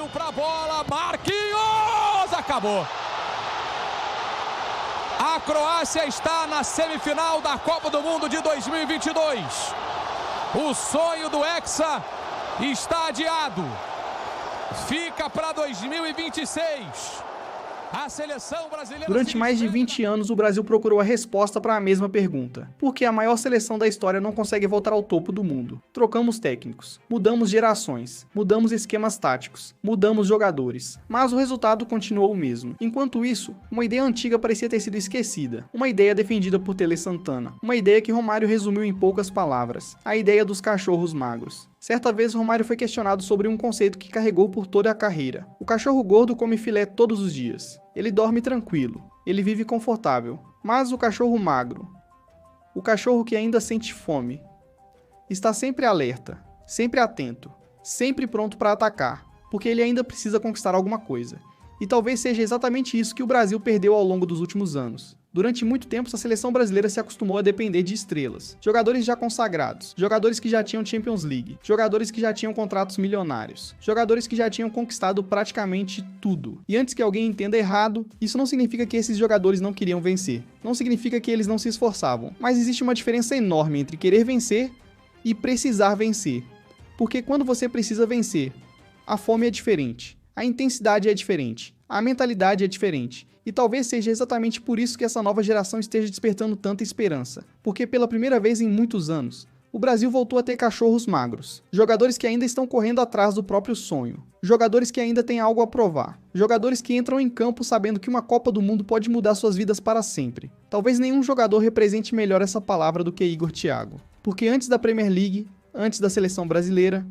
pra bola, Marquinhos! Acabou. A Croácia está na semifinal da Copa do Mundo de 2022. O sonho do Hexa está adiado. Fica para 2026. A seleção brasileira... Durante mais de 20 anos, o Brasil procurou a resposta para a mesma pergunta. Por que a maior seleção da história não consegue voltar ao topo do mundo? Trocamos técnicos, mudamos gerações, mudamos esquemas táticos, mudamos jogadores, mas o resultado continuou o mesmo. Enquanto isso, uma ideia antiga parecia ter sido esquecida. Uma ideia defendida por Tele Santana. Uma ideia que Romário resumiu em poucas palavras. A ideia dos cachorros magros. Certa vez, Romário foi questionado sobre um conceito que carregou por toda a carreira. O cachorro gordo come filé todos os dias. Ele dorme tranquilo. Ele vive confortável. Mas o cachorro magro, o cachorro que ainda sente fome, está sempre alerta, sempre atento, sempre pronto para atacar, porque ele ainda precisa conquistar alguma coisa. E talvez seja exatamente isso que o Brasil perdeu ao longo dos últimos anos. Durante muito tempo, a seleção brasileira se acostumou a depender de estrelas, jogadores já consagrados, jogadores que já tinham Champions League, jogadores que já tinham contratos milionários, jogadores que já tinham conquistado praticamente tudo. E antes que alguém entenda errado, isso não significa que esses jogadores não queriam vencer, não significa que eles não se esforçavam, mas existe uma diferença enorme entre querer vencer e precisar vencer. Porque quando você precisa vencer, a fome é diferente, a intensidade é diferente, a mentalidade é diferente. E talvez seja exatamente por isso que essa nova geração esteja despertando tanta esperança. Porque pela primeira vez em muitos anos, o Brasil voltou a ter cachorros magros. Jogadores que ainda estão correndo atrás do próprio sonho. Jogadores que ainda têm algo a provar. Jogadores que entram em campo sabendo que uma Copa do Mundo pode mudar suas vidas para sempre. Talvez nenhum jogador represente melhor essa palavra do que Igor Thiago. Porque antes da Premier League, antes da seleção brasileira,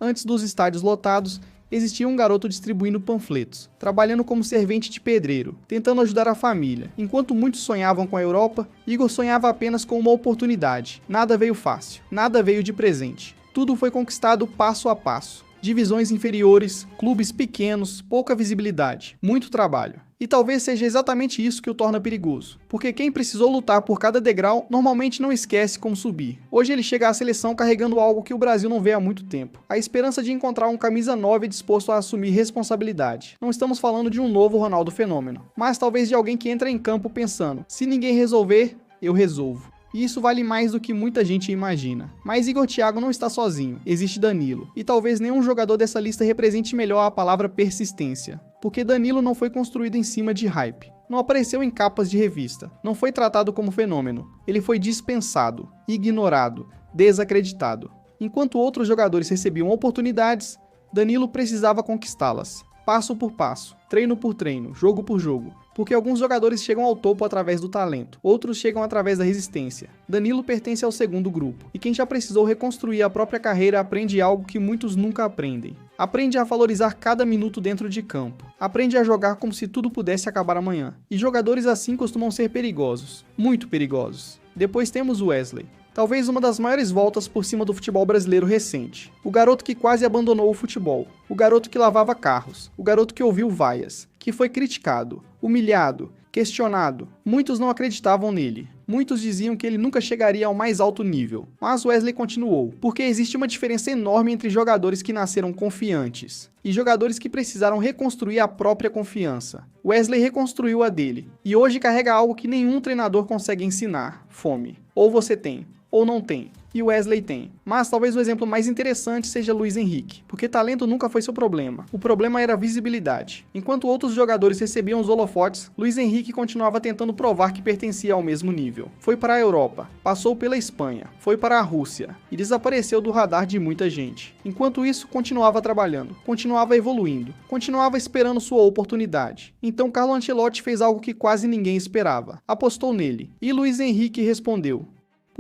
antes dos estádios lotados, existia um garoto distribuindo panfletos, trabalhando como servente de pedreiro, tentando ajudar a família. Enquanto muitos sonhavam com a Europa, Igor sonhava apenas com uma oportunidade. Nada veio fácil, nada veio de presente. Tudo foi conquistado passo a passo. Divisões inferiores, clubes pequenos, pouca visibilidade, muito trabalho. E talvez seja exatamente isso que o torna perigoso. Porque quem precisou lutar por cada degrau normalmente não esquece como subir. Hoje ele chega à seleção carregando algo que o Brasil não vê há muito tempo. A esperança de encontrar um camisa 9 disposto a assumir responsabilidade. Não estamos falando de um novo Ronaldo Fenômeno, mas talvez de alguém que entra em campo pensando: se ninguém resolver, eu resolvo. E isso vale mais do que muita gente imagina. Mas Igor Thiago não está sozinho, existe Danilo. E talvez nenhum jogador dessa lista represente melhor a palavra persistência. Porque Danilo não foi construído em cima de hype. Não apareceu em capas de revista. Não foi tratado como fenômeno. Ele foi dispensado, ignorado, desacreditado. Enquanto outros jogadores recebiam oportunidades, Danilo precisava conquistá-las. Passo por passo, treino por treino, jogo por jogo. Porque alguns jogadores chegam ao topo através do talento, outros chegam através da resistência. Danilo pertence ao segundo grupo, e quem já precisou reconstruir a própria carreira aprende algo que muitos nunca aprendem. Aprende a valorizar cada minuto dentro de campo. Aprende a jogar como se tudo pudesse acabar amanhã. E jogadores assim costumam ser perigosos, muito perigosos. Depois temos Wesley. Talvez uma das maiores voltas por cima do futebol brasileiro recente. O garoto que quase abandonou o futebol. O garoto que lavava carros. O garoto que ouviu vaias. Que foi criticado, humilhado, questionado. Muitos não acreditavam nele. Muitos diziam que ele nunca chegaria ao mais alto nível. Mas Wesley continuou, porque existe uma diferença enorme entre jogadores que nasceram confiantes e jogadores que precisaram reconstruir a própria confiança. Wesley reconstruiu a dele, e hoje carrega algo que nenhum treinador consegue ensinar: fome. Ou você tem, ou não tem. E o Wesley tem. Mas talvez o exemplo mais interessante seja Luiz Henrique, porque talento nunca foi seu problema. O problema era a visibilidade. Enquanto outros jogadores recebiam os holofotes, Luiz Henrique continuava tentando provar que pertencia ao mesmo nível. Foi para a Europa, passou pela Espanha, foi para a Rússia e desapareceu do radar de muita gente. Enquanto isso, continuava trabalhando, continuava evoluindo, continuava esperando sua oportunidade. Então Carlo Ancelotti fez algo que quase ninguém esperava. Apostou nele. E Luiz Henrique respondeu: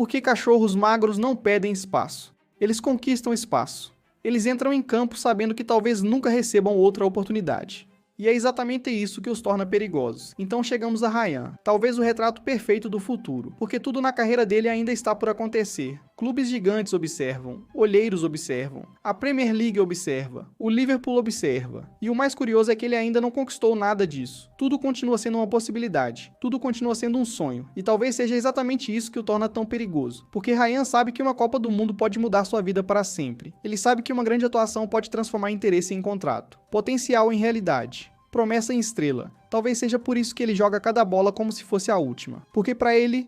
porque cachorros magros não pedem espaço. Eles conquistam espaço. Eles entram em campo sabendo que talvez nunca recebam outra oportunidade. E é exatamente isso que os torna perigosos. Então chegamos a Ryan, talvez o retrato perfeito do futuro, porque tudo na carreira dele ainda está por acontecer. Clubes gigantes observam, olheiros observam, a Premier League observa, o Liverpool observa. E o mais curioso é que ele ainda não conquistou nada disso. Tudo continua sendo uma possibilidade, tudo continua sendo um sonho. E talvez seja exatamente isso que o torna tão perigoso. Porque Ryan sabe que uma Copa do Mundo pode mudar sua vida para sempre. Ele sabe que uma grande atuação pode transformar interesse em contrato, potencial em realidade, promessa em estrela. Talvez seja por isso que ele joga cada bola como se fosse a última. Porque para ele,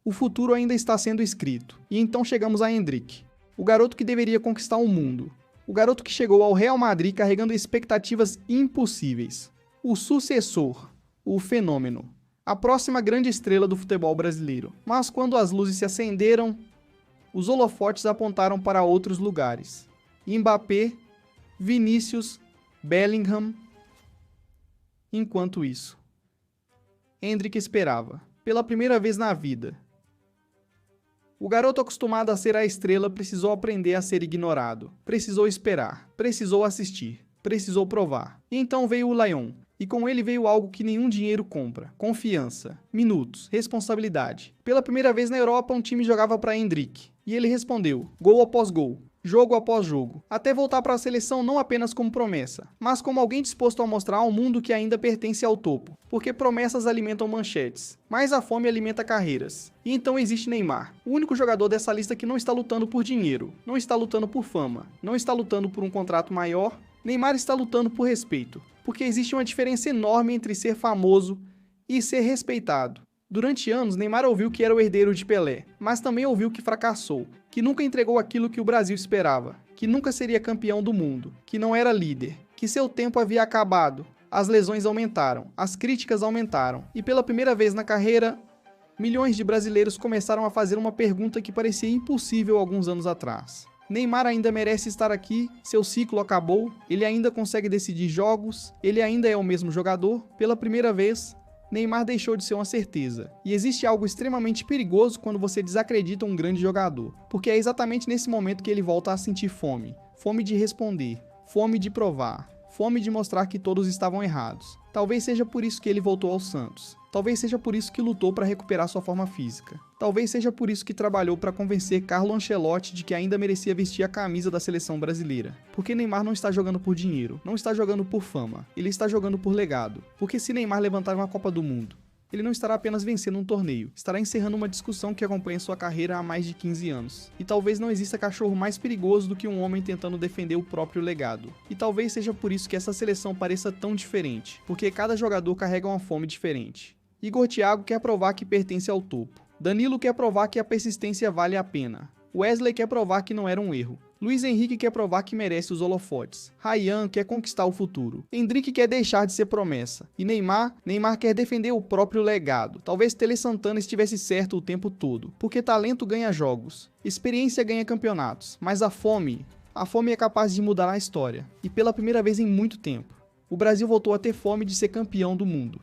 o futuro ainda está sendo escrito. E então chegamos a Endrick, o garoto que deveria conquistar o mundo. O garoto que chegou ao Real Madrid carregando expectativas impossíveis. O sucessor, o fenômeno, a próxima grande estrela do futebol brasileiro. Mas quando as luzes se acenderam, os holofotes apontaram para outros lugares. Mbappé, Vinícius, Bellingham. Enquanto isso, Endrick esperava, pela primeira vez na vida. O garoto acostumado a ser a estrela precisou aprender a ser ignorado, precisou esperar, precisou assistir, precisou provar. E então veio o Lyon, e com ele veio algo que nenhum dinheiro compra: confiança, minutos, responsabilidade. Pela primeira vez na Europa, um time jogava para Endrick, e ele respondeu, gol após gol, jogo após jogo, até voltar para a seleção não apenas como promessa, mas como alguém disposto a mostrar ao mundo que ainda pertence ao topo, porque promessas alimentam manchetes, mas a fome alimenta carreiras. E então existe Neymar, o único jogador dessa lista que não está lutando por dinheiro, não está lutando por fama, não está lutando por um contrato maior. Neymar está lutando por respeito, porque existe uma diferença enorme entre ser famoso e ser respeitado. Durante anos, Neymar ouviu que era o herdeiro de Pelé, mas também ouviu que fracassou, que nunca entregou aquilo que o Brasil esperava, que nunca seria campeão do mundo, que não era líder, que seu tempo havia acabado. As lesões aumentaram, as críticas aumentaram, e pela primeira vez na carreira, milhões de brasileiros começaram a fazer uma pergunta que parecia impossível alguns anos atrás. Neymar ainda merece estar aqui? Seu ciclo acabou? Ele ainda consegue decidir jogos? Ele ainda é o mesmo jogador? Pela primeira vez, Neymar deixou de ser uma certeza. E existe algo extremamente perigoso quando você desacredita um grande jogador, porque é exatamente nesse momento que ele volta a sentir fome. Fome de responder, fome de provar, fome de mostrar que todos estavam errados. Talvez seja por isso que ele voltou ao Santos. Talvez seja por isso que lutou para recuperar sua forma física. Talvez seja por isso que trabalhou para convencer Carlo Ancelotti de que ainda merecia vestir a camisa da seleção brasileira. Porque Neymar não está jogando por dinheiro, não está jogando por fama, ele está jogando por legado. Porque se Neymar levantar uma Copa do Mundo, ele não estará apenas vencendo um torneio, estará encerrando uma discussão que acompanha sua carreira há mais de 15 anos. E talvez não exista cachorro mais perigoso do que um homem tentando defender o próprio legado. E talvez seja por isso que essa seleção pareça tão diferente, porque cada jogador carrega uma fome diferente. Igor Thiago quer provar que pertence ao topo. Danilo quer provar que a persistência vale a pena. Wesley quer provar que não era um erro. Luiz Henrique quer provar que merece os holofotes. Ryan quer conquistar o futuro. Endrick quer deixar de ser promessa. E Neymar quer defender o próprio legado. Talvez Tele Santana estivesse certo o tempo todo. Porque talento ganha jogos. Experiência ganha campeonatos. Mas a fome é capaz de mudar a história. E pela primeira vez em muito tempo, o Brasil voltou a ter fome de ser campeão do mundo.